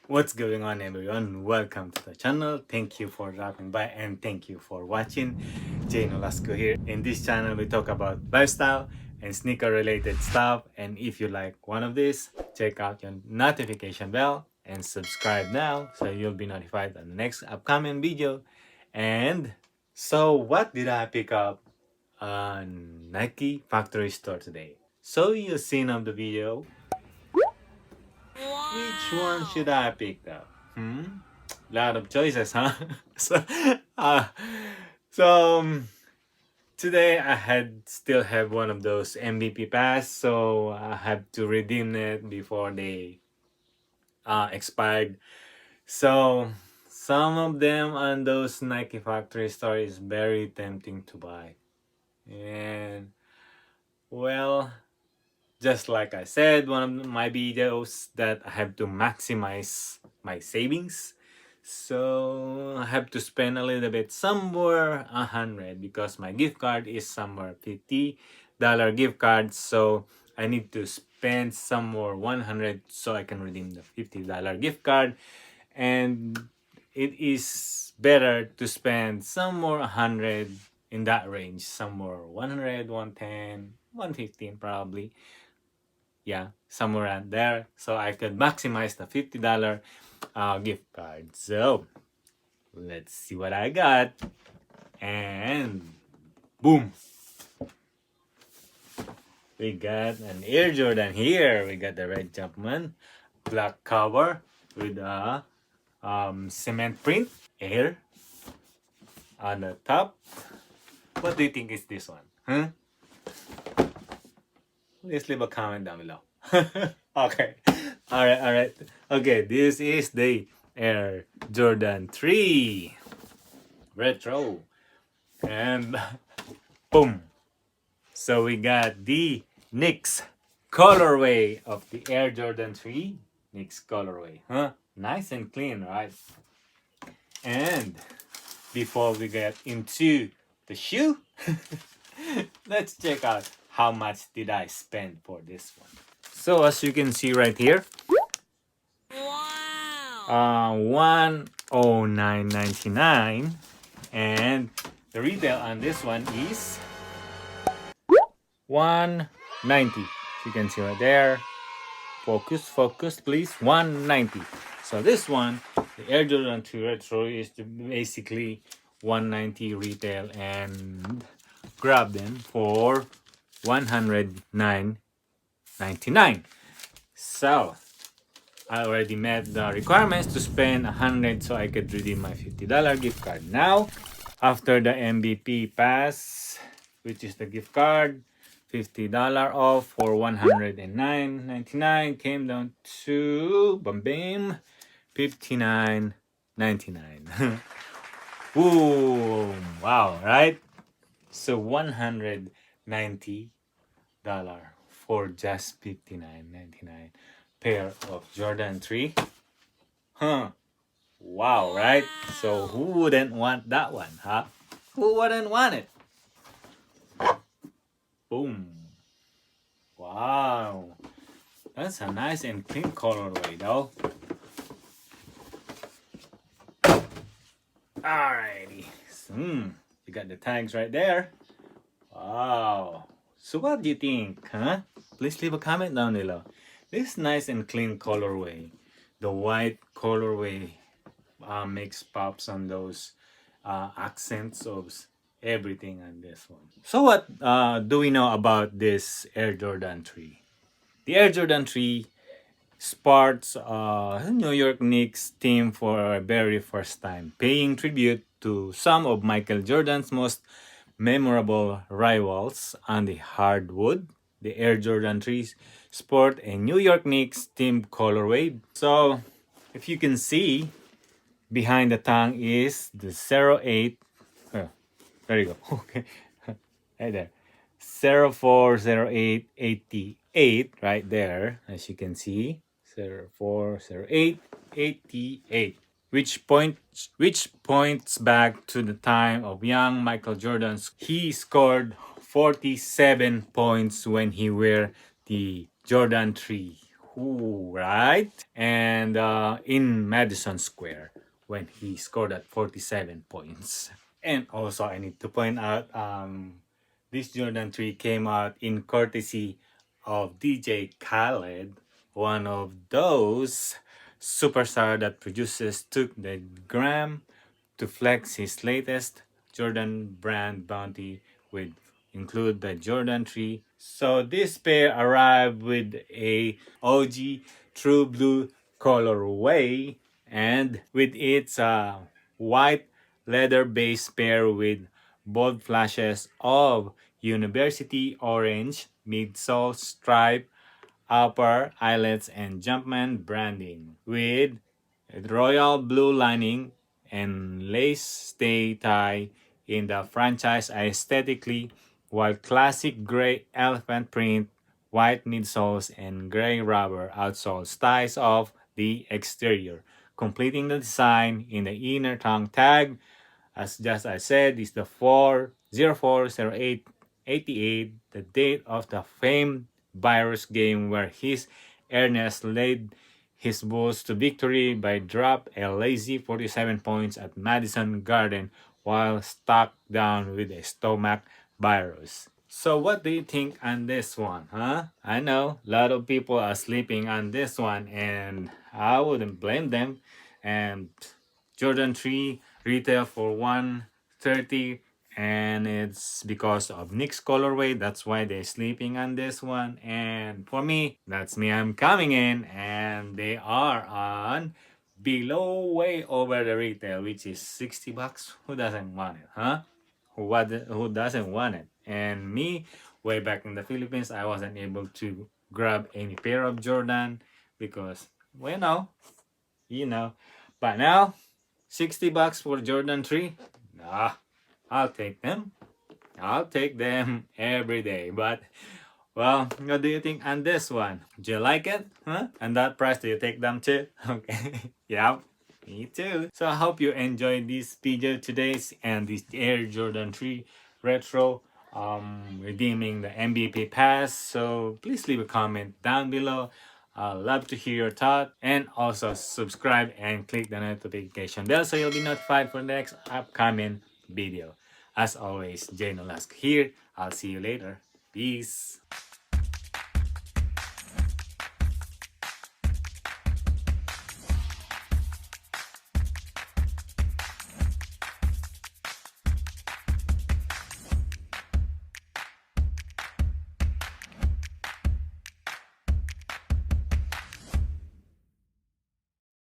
What's going on, everyone? Welcome to the channel. Thank you for dropping by and thank you for watching. Jane Olasco here. In this channel we talk about lifestyle and sneaker related stuff, and if you like one of these, check out your notification bell and subscribe now so you'll be notified on the next upcoming video. And so what did I pick up on Nike factory store today? So you've seen of the video. Which one should I pick up? Lot of choices, huh? so, uh, so today I still have one of those MVP pass, so I have to redeem it before they expired. So some of them on those Nike factory store is very tempting to buy, and well, just like I said, one of my videos that I have to maximize my savings. So I have to spend a little bit, somewhere 100, because my gift card is somewhere $50 gift card. So I need to spend somewhere 100 so I can redeem the $50 gift card. And it is better to spend somewhere 100 in that range, somewhere 100, 110, 115 probably. Yeah, somewhere around there, so I could maximize the $50 gift card. So let's see what I got, and boom, we got an Air Jordan here. We got the red Jumpman, black cover with a cement print, air on the top. What do you think is this one? Please leave a comment down below. Okay. Alright. Okay, this is the Air Jordan 3 Retro. And boom. So we got the Knicks colorway of the Air Jordan 3 Knicks colorway. Nice and clean, right? And before we get into the shoe, let's check out how much did I spend for this one. So as you can see right here, wow, 109.99, and the retail on this one is 190. You can see right there. Focus, please. 190. So this one, the Air Jordan 2 Retro, is basically 190 retail, and grab them for 109.99. So I already met the requirements to spend 100 so I could redeem my $50 gift card. Now, after the MVP pass, which is the gift card, $50 off for 109.99 came down to bam, 59.99. Boom! Wow, right? So $190 for just 59.99 pair of Jordan 3. Wow, right? So who wouldn't want that one, huh? Who wouldn't want it? Boom. Wow. That's a nice and clean colorway though. Alrighty. You got the tags right there. Wow. So what do you think, huh? Please leave a comment down below. This nice and clean colorway. The white colorway makes pops on those accents of everything on this one. So what do we know about this Air Jordan 3? The Air Jordan 3 sports New York Knicks team for a very first time, paying tribute to some of Michael Jordan's most memorable rivals on the hardwood. The Air Jordan 3 sport a New York Knicks team colorway. So if you can see, behind the tongue is the 08. There you go. Okay. Right there. 040888 right there, as you can see. 040888, which points back to the time of young Michael Jordan. He scored 47 points when he wore the Jordan 3. Ooh, right? And in Madison Square when he scored at 47 points. And also, I need to point out this Jordan 3 came out in courtesy of DJ Khaled, one of those superstar that producers took the gram to flex his latest Jordan brand bounty with include the Jordan 3. So this pair arrived with a OG True Blue colorway and with its white leather base pair with bold flashes of university orange midsole stripe upper eyelets and Jumpman branding with royal blue lining and lace stay tie in the franchise aesthetically, while classic gray elephant print, white midsoles, and gray rubber outsole styles of the exterior, completing the design in the inner tongue tag as just I said, is the 4040888, the date of the famed virus game where his Ernest led his Bulls to victory by drop a lazy 47 points at Madison Garden while stuck down with a stomach virus. So what do you think on this one, huh? I know a lot of people are sleeping on this one and I wouldn't blame them. And Jordan 3 retail for 130 and it's because of Nick's colorway. That's why they're sleeping on this one. And for me, that's me. I'm coming in and they are on below way over the retail, which is 60 bucks. Who doesn't want it, huh? Who doesn't want it? And me, way back in the Philippines, I wasn't able to grab any pair of Jordan because, well, you know. But now, 60 bucks for Jordan 3? Nah, I'll take them. I'll take them every day. But, well, what do you think on this one? Do you like it? Huh? And that price, do you take them too? Okay. Yeah, me too. So I hope you enjoyed this video today's and this Air Jordan 3 Retro redeeming the MVP pass. So please leave a comment down below. I'd love to hear your thought and also subscribe and click the notification bell so you'll be notified for the next upcoming video. As always, Jay Nolasco here. I'll see you later. Peace.